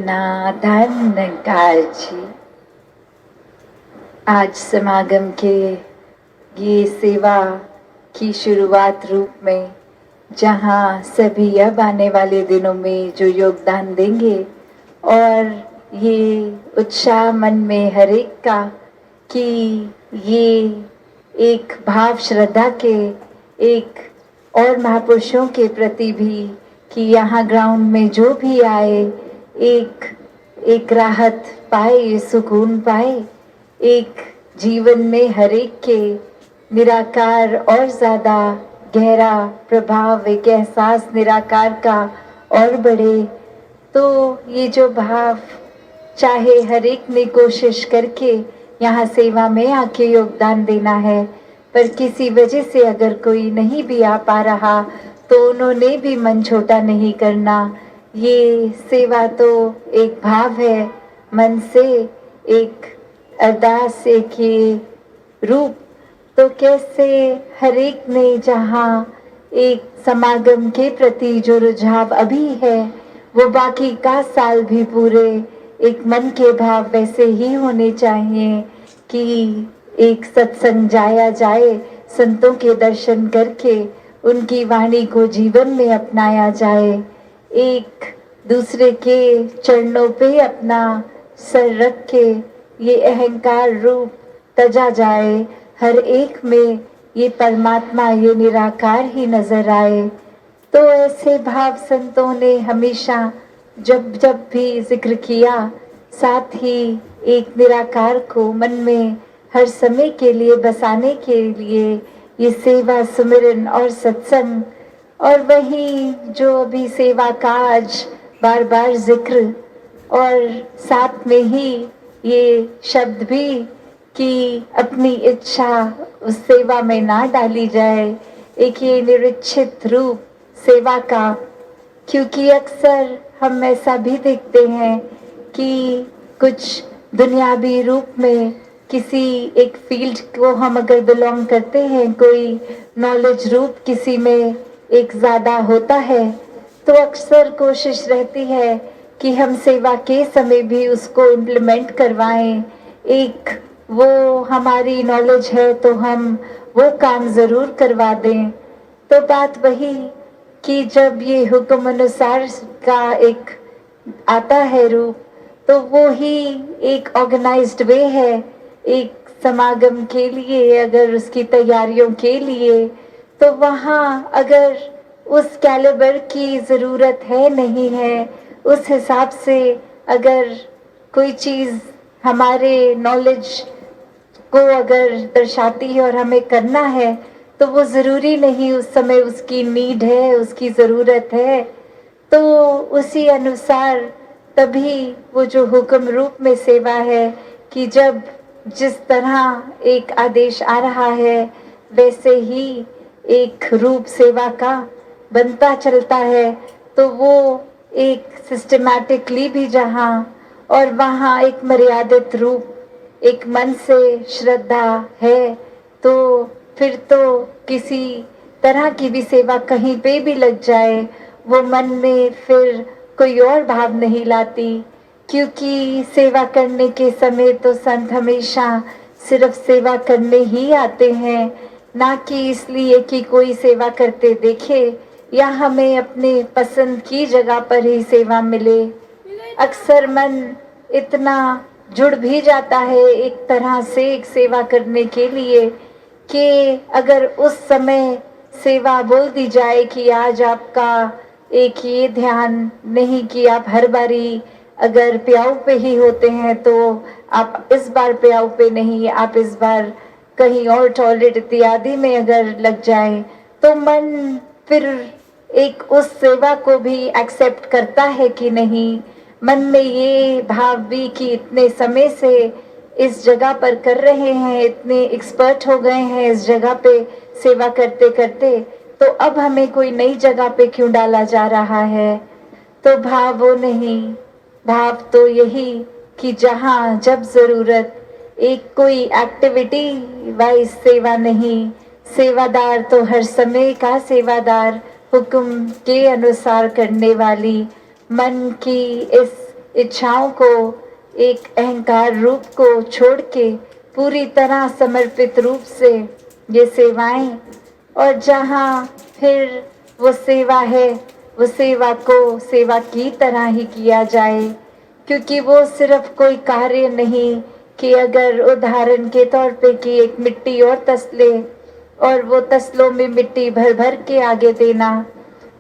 धन्यकार जी। आज समागम के ये सेवा की शुरुआत रूप में, जहाँ सभी अब आने वाले दिनों में जो योगदान देंगे और ये उत्साह मन में हर एक का कि ये एक भाव श्रद्धा के एक और महापुरुषों के प्रति भी कि यहाँ ग्राउंड में जो भी आए एक राहत पाए, सुकून पाए, एक जीवन में हर एक के निराकार और ज़्यादा गहरा प्रभाव, एक एहसास निराकार का और बढ़े। तो ये जो भाव, चाहे हर एक ने कोशिश करके यहाँ सेवा में आके योगदान देना है, पर किसी वजह से अगर कोई नहीं भी आ पा रहा तो उन्होंने भी मन छोटा नहीं करना। ये सेवा तो एक भाव है, मन से एक अरदास, एक ये रूप। तो कैसे हर एक ने जहाँ एक समागम के प्रति जो रुझाव अभी है वो बाकी का साल भी पूरे एक मन के भाव वैसे ही होने चाहिए कि एक सत्संग जाया जाए, संतों के दर्शन करके उनकी वाणी को जीवन में अपनाया जाए, एक दूसरे के चरणों पे अपना सर रख के ये अहंकार रूप तजा जाए, हर एक में ये परमात्मा, ये निराकार ही नजर आए। तो ऐसे भाव संतों ने हमेशा जब जब भी जिक्र किया, साथ ही एक निराकार को मन में हर समय के लिए बसाने के लिए ये सेवा, सुमिरन और सत्संग, और वही जो अभी सेवा का आज बार बार जिक्र, और साथ में ही ये शब्द भी कि अपनी इच्छा उस सेवा में ना डाली जाए, एक ये निरीक्षित रूप सेवा का। क्योंकि अक्सर हम ऐसा भी देखते हैं कि कुछ दुनियावी रूप में किसी एक फील्ड को हम अगर बिलोंग करते हैं, कोई नॉलेज रूप किसी में एक ज़्यादा होता है, तो अक्सर कोशिश रहती है कि हम सेवा के समय भी उसको इम्प्लीमेंट करवाएं। एक वो हमारी नॉलेज है तो हम वो काम ज़रूर करवा दें। तो बात वही कि जब ये हुक्म अनुसार का एक आता है रूप, तो वो ही एक ऑर्गेनाइज्ड वे है एक समागम के लिए, अगर उसकी तैयारियों के लिए, तो वहाँ अगर उस कैलिबर की ज़रूरत है नहीं है, उस हिसाब से अगर कोई चीज़ हमारे नॉलेज को अगर दर्शाती है और हमें करना है, तो वो ज़रूरी नहीं उस समय उसकी नीड है, उसकी ज़रूरत है। तो उसी अनुसार तभी वो जो हुक्म रूप में सेवा है कि जब जिस तरह एक आदेश आ रहा है वैसे ही एक रूप सेवा का बनता चलता है, तो वो एक सिस्टमैटिकली भी जहाँ और वहाँ एक मर्यादित रूप, एक मन से श्रद्धा है, तो फिर तो किसी तरह की भी सेवा कहीं पे भी लग जाए, वो मन में फिर कोई और भाव नहीं लाती। क्योंकि सेवा करने के समय तो संत हमेशा सिर्फ सेवा करने ही आते हैं, ना कि इसलिए कि कोई सेवा करते देखे या हमें अपने पसंद की जगह पर ही सेवा मिले। अक्सर मन इतना जुड़ भी जाता है एक तरह से एक सेवा करने के लिए कि अगर उस समय सेवा बोल दी जाए कि आज आपका एक ये ध्यान नहीं कि आप हर बारी अगर प्याऊ पे ही होते हैं तो आप इस बार प्याऊ पे नहीं, आप इस बार कहीं और टॉयलेट इत्यादि में अगर लग जाए, तो मन फिर एक उस सेवा को भी एक्सेप्ट करता है कि नहीं। मन में ये भाव भी कि इतने समय से इस जगह पर कर रहे हैं, इतने एक्सपर्ट हो गए हैं इस जगह पे सेवा करते करते, तो अब हमें कोई नई जगह पे क्यों डाला जा रहा है। तो भाव वो नहीं, भाव तो यही कि जहाँ जब ज़रूरत, एक कोई एक्टिविटी वाइज सेवा नहीं, सेवादार तो हर समय का सेवादार, हुक्म के अनुसार करने वाली, मन की इस इच्छाओं को, एक अहंकार रूप को छोड़ के पूरी तरह समर्पित रूप से ये सेवाएं, और जहाँ फिर वो सेवा है, वो सेवा को सेवा की तरह ही किया जाए, क्योंकि वो सिर्फ कोई कार्य नहीं कि अगर उदाहरण के तौर पे कि एक मिट्टी और तसले और वो तसलों में मिट्टी भर भर के आगे देना,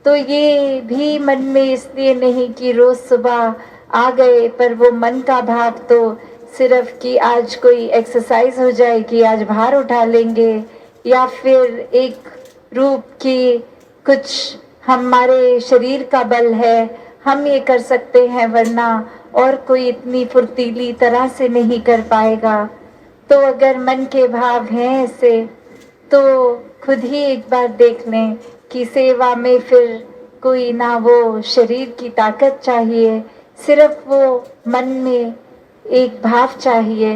तो ये भी मन में इसलिए नहीं कि रोज सुबह आ गए, पर वो मन का भाव तो सिर्फ कि आज कोई एक्सरसाइज हो जाए कि आज भार उठा लेंगे, या फिर एक रूप की कुछ हमारे शरीर का बल है, हम ये कर सकते हैं, वरना और कोई इतनी फुर्तीली तरह से नहीं कर पाएगा। तो अगर मन के भाव हैं ऐसे, तो खुद ही एक बार देख लें कि सेवा में फिर कोई ना वो शरीर की ताकत चाहिए, सिर्फ वो मन में एक भाव चाहिए।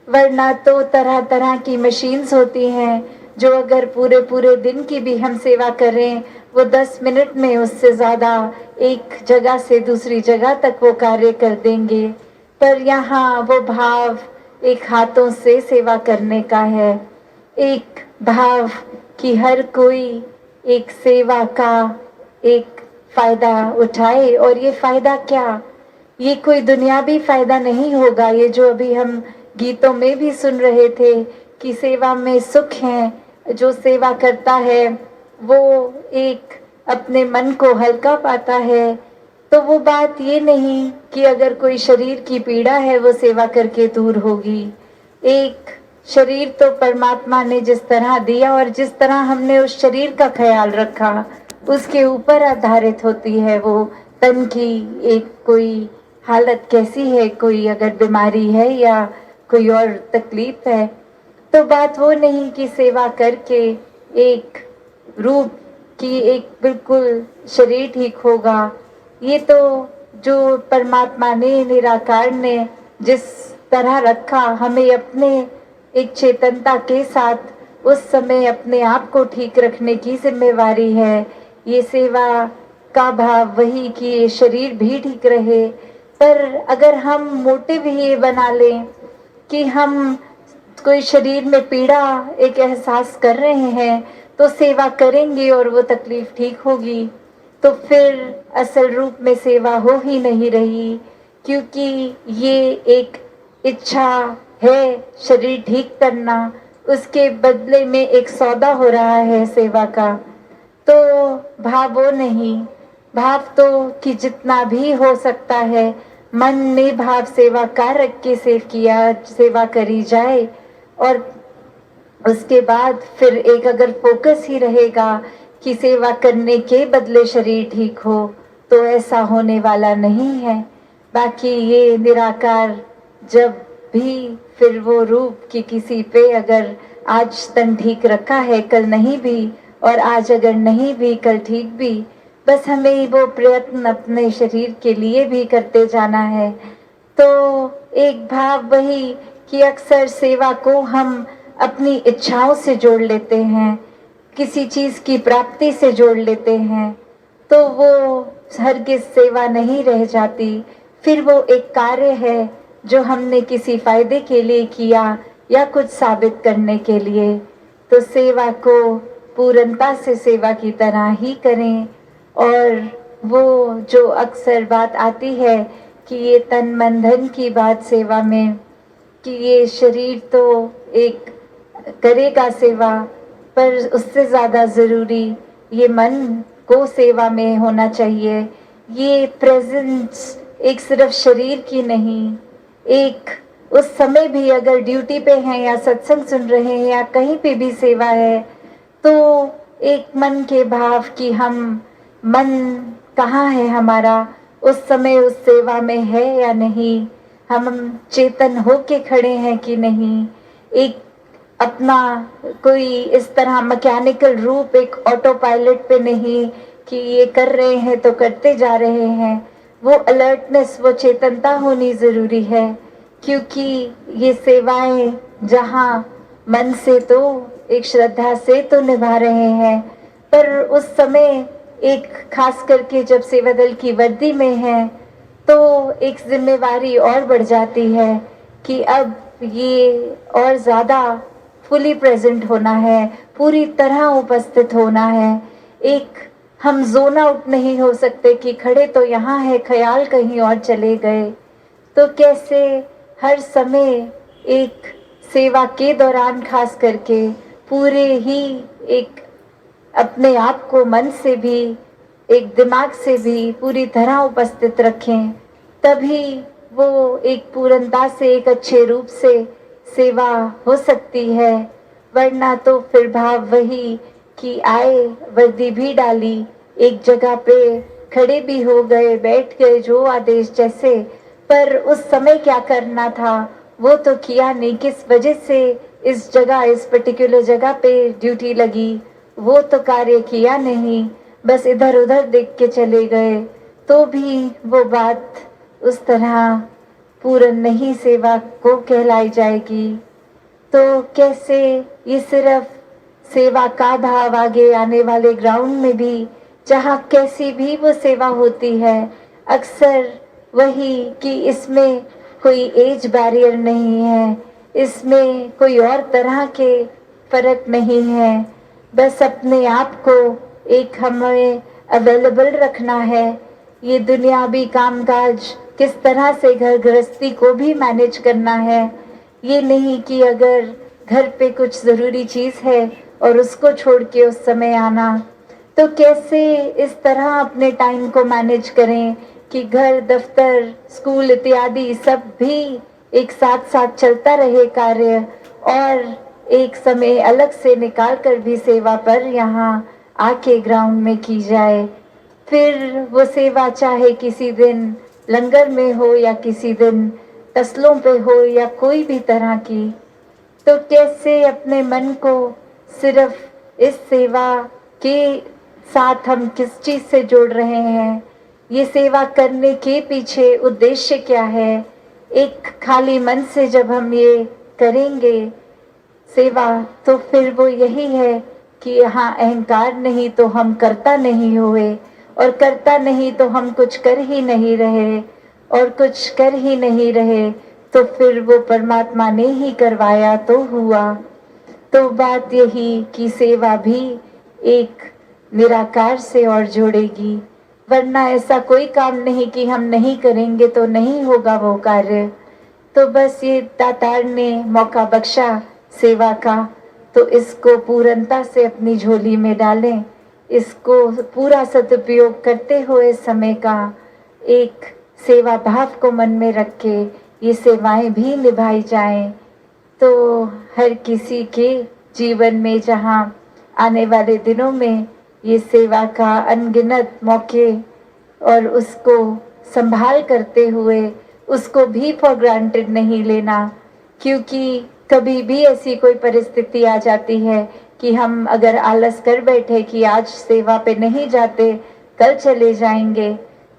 वरना तो तरह तरह की मशीन्स होती हैं जो अगर पूरे पूरे दिन की भी हम सेवा करें, वो 10 मिनट में उससे ज़्यादा एक जगह से दूसरी जगह तक वो कार्य कर देंगे। पर यहाँ वो भाव एक हाथों से सेवा करने का है, एक भाव कि हर कोई एक सेवा का एक फायदा उठाए। और ये फायदा क्या, ये कोई दुनियावी फायदा नहीं होगा, ये जो अभी हम गीतों में भी सुन रहे थे कि सेवा में सुख है, जो सेवा करता है वो एक अपने मन को हल्का पाता है। तो वो बात ये नहीं कि अगर कोई शरीर की पीड़ा है वो सेवा करके दूर होगी। एक शरीर तो परमात्मा ने जिस तरह दिया और जिस तरह हमने उस शरीर का ख्याल रखा, उसके ऊपर आधारित होती है वो तन की एक कोई हालत कैसी है, कोई अगर बीमारी है या कोई और तकलीफ है। तो बात वो नहीं कि सेवा करके एक रूप की एक बिल्कुल शरीर ठीक होगा। ये तो जो परमात्मा ने, निराकार ने जिस तरह रखा, हमें अपने एक चेतनता के साथ उस समय अपने आप को ठीक रखने की जिम्मेवारी है। ये सेवा का भाव वही कि ये शरीर भी ठीक रहे। पर अगर हम मोटिव ही ये बना लें कि हम कोई शरीर में पीड़ा एक एहसास कर रहे हैं तो सेवा करेंगे और वो तकलीफ ठीक होगी, तो फिर असल रूप में सेवा हो ही नहीं रही, क्योंकि ये एक इच्छा है शरीर ठीक करना, उसके बदले में एक सौदा हो रहा है सेवा का। तो भाव वो नहीं, भाव तो कि जितना भी हो सकता है मन में भाव सेवा का रख के सेवा करी जाए। और उसके बाद फिर एक अगर फोकस ही रहेगा कि सेवा करने के बदले शरीर ठीक हो, तो ऐसा होने वाला नहीं है। बाकी ये निराकार जब भी फिर वो रूप की किसी पे अगर आज तन ठीक रखा है, कल नहीं भी, और आज अगर नहीं भी कल ठीक भी, बस हमें वो प्रयत्न अपने शरीर के लिए भी करते जाना है। तो एक भाव वही कि अक्सर सेवा को हम अपनी इच्छाओं से जोड़ लेते हैं, किसी चीज़ की प्राप्ति से जोड़ लेते हैं, तो वो हरगिज़ सेवा नहीं रह जाती। फिर वो एक कार्य है जो हमने किसी फायदे के लिए किया या कुछ साबित करने के लिए। तो सेवा को पूर्णता से सेवा की तरह ही करें। और वो जो अक्सर बात आती है कि ये तन मन धन की बात सेवा में, कि ये शरीर तो एक करेगा सेवा, पर उससे ज़्यादा ज़रूरी ये मन को सेवा में होना चाहिए। ये प्रेजेंस एक सिर्फ शरीर की नहीं, एक उस समय भी अगर ड्यूटी पे हैं या सत्संग सुन रहे हैं या कहीं पे भी सेवा है, तो एक मन के भाव कि हम मन कहाँ है हमारा, उस समय उस सेवा में है या नहीं, हम चेतन होके खड़े हैं कि नहीं। एक अपना कोई इस तरह मैकेनिकल रूप एक ऑटो पायलट पे नहीं कि ये कर रहे हैं तो करते जा रहे हैं। वो अलर्टनेस, वो चेतनता होनी ज़रूरी है, क्योंकि ये सेवाएं जहाँ मन से तो एक श्रद्धा से तो निभा रहे हैं, पर उस समय एक खास करके जब सेवा दल की वर्दी में है, तो एक जिम्मेवारी और बढ़ जाती है कि अब ये और ज़्यादा फुली प्रेजेंट होना है, पूरी तरह उपस्थित होना है। एक हम ज़ोन आउट नहीं हो सकते कि खड़े तो यहाँ है, ख़्याल कहीं और चले गए। तो कैसे हर समय एक सेवा के दौरान खास करके पूरे ही एक अपने आप को मन से भी, एक दिमाग से भी पूरी तरह उपस्थित रखें, तभी वो एक पूर्णता से, एक अच्छे रूप से सेवा हो सकती है। वरना तो फिर भाव वही कि आए, वर्दी भी डाली, एक जगह पे खड़े भी हो गए, बैठ गए जो आदेश जैसे, पर उस समय क्या करना था वो तो किया नहीं। किस वजह से इस जगह, इस पर्टिकुलर जगह पे ड्यूटी लगी वो तो कार्य किया नहीं, बस इधर उधर देख के चले गए, तो भी वो बात उस तरह पूर्ण नहीं सेवा को कहलाई जाएगी। तो कैसे ये सिर्फ सेवा का भाव आगे आने वाले ग्राउंड में भी, जहाँ कैसी भी वो सेवा होती है, अक्सर वही कि इसमें कोई एज बैरियर नहीं है, इसमें कोई और तरह के फर्क नहीं है, बस अपने आप को एक हमें अवेलेबल रखना है। ये दुनियावी कामकाज किस तरह से घर गृहस्थी को भी मैनेज करना है, ये नहीं कि अगर घर पे कुछ ज़रूरी चीज़ है और उसको छोड़ के उस समय आना, तो कैसे इस तरह अपने टाइम को मैनेज करें कि घर, दफ्तर, स्कूल इत्यादि सब भी एक साथ साथ चलता रहे कार्य, और एक समय अलग से निकाल कर भी सेवा पर यहाँ आके ग्राउंड में की जाए। फिर वो सेवा चाहे किसी दिन लंगर में हो या किसी दिन तसलों पे हो या कोई भी तरह की, तो कैसे अपने मन को सिर्फ इस सेवा के साथ हम किस चीज़ से जोड़ रहे हैं, ये सेवा करने के पीछे उद्देश्य क्या है। एक खाली मन से जब हम ये करेंगे सेवा, तो फिर वो यही है कि यहाँ अहंकार नहीं तो हम करता नहीं हुए, और करता नहीं तो हम कुछ कर ही नहीं रहे, और कुछ कर ही नहीं रहे तो फिर वो परमात्मा ने ही करवाया तो हुआ। तो बात यही कि सेवा भी एक निराकार से और जोड़ेगी, वरना ऐसा कोई काम नहीं कि हम नहीं करेंगे तो नहीं होगा वो कार्य। तो बस ये दातार ने मौका बख्शा सेवा का, तो इसको पूर्णता से अपनी झोली में डालें, इसको पूरा सदुपयोग करते हुए समय का एक सेवा भाव को मन में रख के ये सेवाएं भी निभाई जाएं। तो हर किसी के जीवन में जहाँ आने वाले दिनों में ये सेवा का अनगिनत मौके, और उसको संभाल करते हुए उसको भी फॉर ग्रांटेड नहीं लेना, क्योंकि कभी भी ऐसी कोई परिस्थिति आ जाती है कि हम अगर आलस कर बैठे कि आज सेवा पे नहीं जाते, कल चले जाएंगे,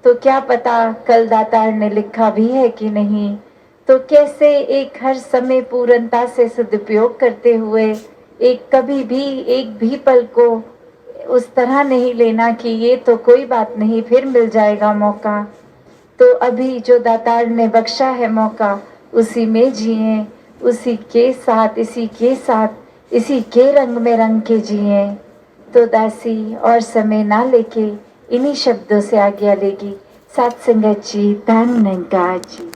तो क्या पता कल दातार ने लिखा भी है कि नहीं। तो कैसे एक हर समय पूर्णता से सदुपयोग करते हुए एक कभी भी एक भी पल को उस तरह नहीं लेना कि ये तो कोई बात नहीं, फिर मिल जाएगा मौका। तो अभी जो दातार ने बख्शा है मौका, उसी में जिए, उसी के साथ, इसी के साथ, इसी के रंग में रंग के जिए। तो दासी और समय ना लेके इन्हीं शब्दों से आज्ञा लेगी। सात संगत जी, धन निगाह जी।